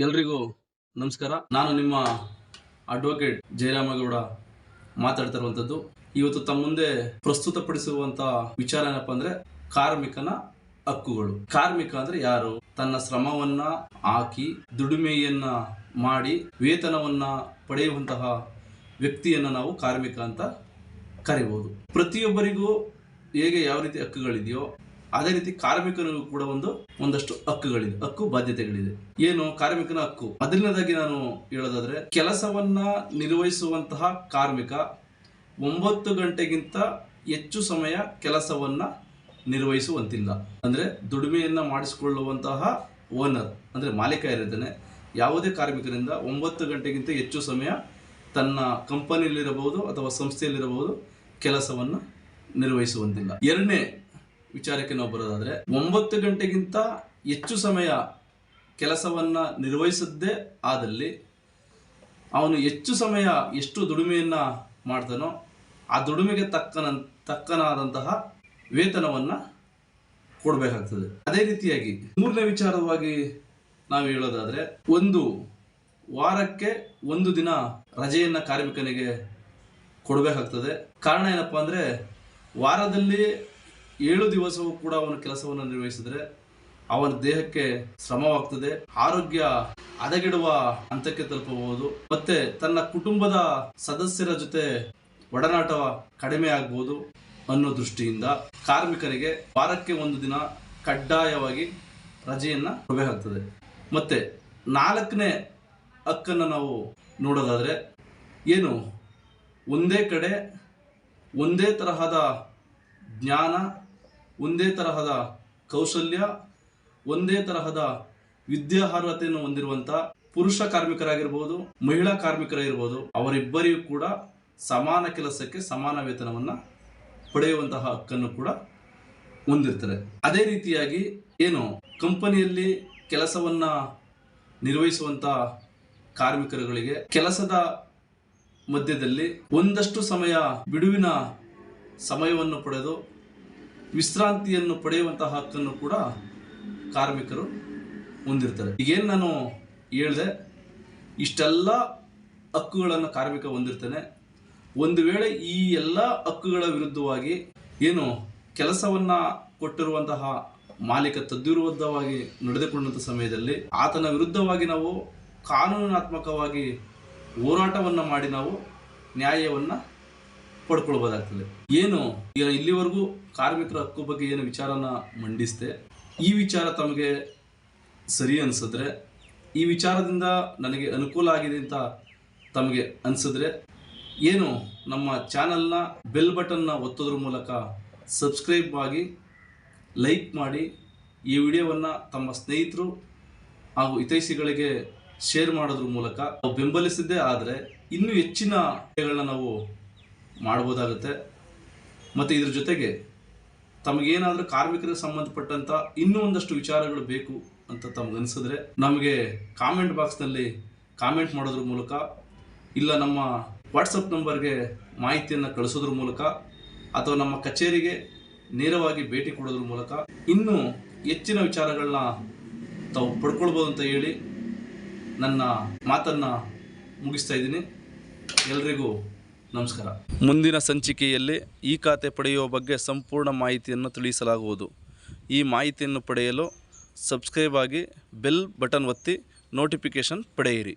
ಎಲ್ರಿಗೂ ನಮಸ್ಕಾರ. ನಾನು ನಿಮ್ಮ ಅಡ್ವೊಕೇಟ್ ಜಯರಾಮಗೌಡ ಮಾತಾಡ್ತಾ ಇರುವಂತದ್ದು. ಇವತ್ತು ತಮ್ಮ ಮುಂದೆ ಪ್ರಸ್ತುತಪಡಿಸುವಂತ ವಿಚಾರ ಏನಪ್ಪಾ ಅಂದ್ರೆ ಕಾರ್ಮಿಕನ ಹಕ್ಕುಗಳು. ಕಾರ್ಮಿಕ ಅಂದ್ರೆ ಯಾರು? ತನ್ನ ಶ್ರಮವನ್ನ ಹಾಕಿ ದುಡಿಮೆಯನ್ನ ಮಾಡಿ ವೇತನವನ್ನ ಪಡೆಯುವಂತಹ ವ್ಯಕ್ತಿಯನ್ನ ನಾವು ಕಾರ್ಮಿಕ ಅಂತ ಕರೀಬಹುದು. ಪ್ರತಿಯೊಬ್ಬರಿಗೂ ಹೇಗೆ ಯಾವ ರೀತಿ ಹಕ್ಕುಗಳಿದೆಯೋ ಅದೇ ರೀತಿ ಕಾರ್ಮಿಕನಿಗೂ ಕೂಡ ಒಂದಷ್ಟು ಹಕ್ಕುಗಳಿದೆ, ಹಕ್ಕು ಬಾಧ್ಯತೆಗಳಿದೆ. ಏನು ಕಾರ್ಮಿಕನ ಹಕ್ಕು? ಮೊದಲನೇದಾಗಿ ನಾನು ಹೇಳೋದಾದ್ರೆ, ಕೆಲಸವನ್ನ ನಿರ್ವಹಿಸುವಂತಹ ಕಾರ್ಮಿಕ 9 ಗಂಟೆಗಿಂತ ಹೆಚ್ಚು ಸಮಯ ಕೆಲಸವನ್ನ ನಿರ್ವಹಿಸುವಂತಿಲ್ಲ. ಅಂದ್ರೆ ದುಡಿಮೆಯನ್ನ ಮಾಡಿಸಿಕೊಳ್ಳುವಂತಹ ಓನರ್ ಅಂದ್ರೆ ಮಾಲೀಕ ಇರುತ್ತಾನೆ, ಯಾವುದೇ ಕಾರ್ಮಿಕರಿಂದ 9 ಗಂಟೆಗಿಂತ ಹೆಚ್ಚು ಸಮಯ ತನ್ನ ಕಂಪನಿಯಲ್ಲಿರಬಹುದು ಅಥವಾ ಸಂಸ್ಥೆಯಲ್ಲಿರಬಹುದು ಕೆಲಸವನ್ನ ನಿರ್ವಹಿಸುವಂತಿಲ್ಲ. ಎರಡನೇ ವಿಚಾರಕ್ಕೆ ನಾವು ಬರೋದಾದ್ರೆ, 9 ಗಂಟೆಗಿಂತ ಹೆಚ್ಚು ಸಮಯ ಕೆಲಸವನ್ನ ನಿರ್ವಹಿಸದ್ದೇ ಆದಲ್ಲಿ ಅವನು ಹೆಚ್ಚು ಸಮಯ ಎಷ್ಟು ದುಡಿಮೆಯನ್ನ ಮಾಡ್ತಾನೋ ಆ ದುಡಿಮೆಗೆ ತಕ್ಕನಾದಂತಹ ವೇತನವನ್ನ ಕೊಡಬೇಕಾಗ್ತದೆ. ಅದೇ ರೀತಿಯಾಗಿ ಮೂರನೇ ವಿಚಾರವಾಗಿ ನಾವು ಹೇಳೋದಾದ್ರೆ, ಒಂದು ವಾರಕ್ಕೆ 1 ದಿನ ರಜೆಯನ್ನ ಕಾರ್ಮಿಕನಿಗೆ ಕೊಡಬೇಕಾಗ್ತದೆ. ಕಾರಣ ಏನಪ್ಪಾ ಅಂದ್ರೆ, ವಾರದಲ್ಲಿ 7 ದಿವಸವೂ ಕೂಡ ಅವನ ಕೆಲಸವನ್ನು ನಿರ್ವಹಿಸಿದ್ರೆ ಅವನ ದೇಹಕ್ಕೆ ಶ್ರಮವಾಗ್ತದೆ, ಆರೋಗ್ಯ ಹದಗೆಡುವ ಹಂತಕ್ಕೆ ತಲುಪಬಹುದು, ಮತ್ತೆ ತನ್ನ ಕುಟುಂಬದ ಸದಸ್ಯರ ಜೊತೆ ಒಡನಾಟ ಕಡಿಮೆ ಆಗ್ಬೋದು ಅನ್ನೋ ದೃಷ್ಟಿಯಿಂದ ಕಾರ್ಮಿಕನಿಗೆ ವಾರಕ್ಕೆ 1 ದಿನ ಕಡ್ಡಾಯವಾಗಿ ರಜೆಯನ್ನ ಕೊಡಬೇಕಾಗ್ತದೆ. ಮತ್ತೆ 4ನೇ ಹಕ್ಕನ್ನು ನಾವು ನೋಡೋದಾದ್ರೆ, ಏನು ಒಂದೇ ಕಡೆ ಒಂದೇ ತರಹದ ಜ್ಞಾನ, ಒಂದೇ ತರಹದ ಕೌಶಲ್ಯ, ಒಂದೇ ತರಹದ ವಿದ್ಯಾರ್ಹತೆಯನ್ನು ಹೊಂದಿರುವಂತ ಪುರುಷ ಕಾರ್ಮಿಕರಾಗಿರ್ಬೋದು, ಮಹಿಳಾ ಕಾರ್ಮಿಕರಾಗಿರ್ಬೋದು, ಅವರಿಬ್ಬರಿಗೂ ಕೂಡ ಸಮಾನ ಕೆಲಸಕ್ಕೆ ಸಮಾನ ವೇತನವನ್ನ ಪಡೆಯುವಂತಹ ಹಕ್ಕನ್ನು ಕೂಡ ಹೊಂದಿರ್ತಾರೆ. ಅದೇ ರೀತಿಯಾಗಿ ಏನು ಕಂಪನಿಯಲ್ಲಿ ಕೆಲಸವನ್ನ ನಿರ್ವಹಿಸುವಂತ ಕಾರ್ಮಿಕರುಗಳಿಗೆ ಕೆಲಸದ ಮಧ್ಯದಲ್ಲಿ ಒಂದಷ್ಟು ಸಮಯ ಬಿಡುವಿನ ಸಮಯವನ್ನು ಪಡೆದು ವಿಶ್ರಾಂತಿಯನ್ನು ಪಡೆಯುವಂತಹ ಹಕ್ಕನ್ನು ಕೂಡ ಕಾರ್ಮಿಕರು ಹೊಂದಿರ್ತಾರೆ. ಈಗೇನು ನಾನು ಹೇಳಿದೆ, ಇಷ್ಟೆಲ್ಲ ಹಕ್ಕುಗಳನ್ನು ಕಾರ್ಮಿಕ ಹೊಂದಿರ್ತಾನೆ. ಒಂದು ವೇಳೆ ಈ ಎಲ್ಲ ಹಕ್ಕುಗಳ ವಿರುದ್ಧವಾಗಿ ಏನು ಕೆಲಸವನ್ನ ಕೊಟ್ಟಿರುವಂತಹ ಮಾಲೀಕ ತದ್ವಿರುದ್ಧವಾಗಿ ನಡೆದುಕೊಂಡಂಥ ಸಮಯದಲ್ಲಿ ಆತನ ವಿರುದ್ಧವಾಗಿ ನಾವು ಕಾನೂನಾತ್ಮಕವಾಗಿ ಹೋರಾಟವನ್ನ ಮಾಡಿ ನಾವು ನ್ಯಾಯವನ್ನ ಪಡ್ಕೊಳ್ಬೋದಾಗ್ತದೆ. ಏನು ಇಲ್ಲಿವರೆಗೂ ಕಾರ್ಮಿಕರ ಹಕ್ಕು ಬಗ್ಗೆ ಏನು ವಿಚಾರನ ಮಂಡಿಸಿದೆ, ಈ ವಿಚಾರ ತಮಗೆ ಸರಿ ಅನಿಸಿದ್ರೆ, ಈ ವಿಚಾರದಿಂದ ನನಗೆ ಅನುಕೂಲ ಆಗಿದೆ ಅಂತ ತಮಗೆ ಅನಿಸಿದ್ರೆ, ಏನು ನಮ್ಮ ಚಾನಲ್ನ ಬೆಲ್ ಬಟನ್ನ ಒತ್ತೋದ್ರ ಮೂಲಕ ಸಬ್ಸ್ಕ್ರೈಬ್ ಆಗಿ ಲೈಕ್ ಮಾಡಿ ಈ ವಿಡಿಯೋವನ್ನು ತಮ್ಮ ಸ್ನೇಹಿತರು ಹಾಗೂ ಹಿತೈಷಿಗಳಿಗೆ ಶೇರ್ ಮಾಡೋದ್ರ ಮೂಲಕ ಬೆಂಬಲಿಸಿದ್ದೇ ಆದರೆ ಇನ್ನೂ ಹೆಚ್ಚಿನ ವಿಡಿಯೋಗಳನ್ನ ನಾವು ಮಾಡ್ಬೋದಾಗುತ್ತೆ. ಮತ್ತು ಇದ್ರ ಜೊತೆಗೆ ತಮಗೇನಾದರೂ ಕಾರ್ಮಿಕರಿಗೆ ಸಂಬಂಧಪಟ್ಟಂಥ ಇನ್ನೂ ಒಂದಷ್ಟು ವಿಚಾರಗಳು ಬೇಕು ಅಂತ ತಮಗನಿಸಿದ್ರೆ ನಮಗೆ ಕಾಮೆಂಟ್ ಬಾಕ್ಸ್ನಲ್ಲಿ ಕಾಮೆಂಟ್ ಮಾಡೋದ್ರ ಮೂಲಕ, ಇಲ್ಲ ನಮ್ಮ ವಾಟ್ಸಪ್ ನಂಬರ್ಗೆ ಮಾಹಿತಿಯನ್ನು ಕಳಿಸೋದ್ರ ಮೂಲಕ, ಅಥವಾ ನಮ್ಮ ಕಚೇರಿಗೆ ನೇರವಾಗಿ ಭೇಟಿ ಕೊಡೋದ್ರ ಮೂಲಕ ಇನ್ನೂ ಹೆಚ್ಚಿನ ವಿಚಾರಗಳನ್ನ ತಾವು ಪಡ್ಕೊಳ್ಬೋದು ಅಂತ ಹೇಳಿ ನನ್ನ ಮಾತನ್ನು ಮುಗಿಸ್ತಾ ಇದ್ದೀನಿ. ಎಲ್ರಿಗೂ ನಮಸ್ಕಾರ. ಮುಂದಿನ ಸಂಚಿಕೆಯಲ್ಲಿ ಈ ಖಾತೆ ಪಡೆಯುವ ಬಗ್ಗೆ ಸಂಪೂರ್ಣ ಮಾಹಿತಿಯನ್ನು ತಿಳಿಸಲಾಗುವುದು. ಈ ಮಾಹಿತಿಯನ್ನು ಪಡೆಯಲು ಸಬ್ಸ್ಕ್ರೈಬ್ ಆಗಿ ಬೆಲ್ ಬಟನ್ ಒತ್ತಿ ನೋಟಿಫಿಕೇಷನ್ ಪಡೆಯಿರಿ.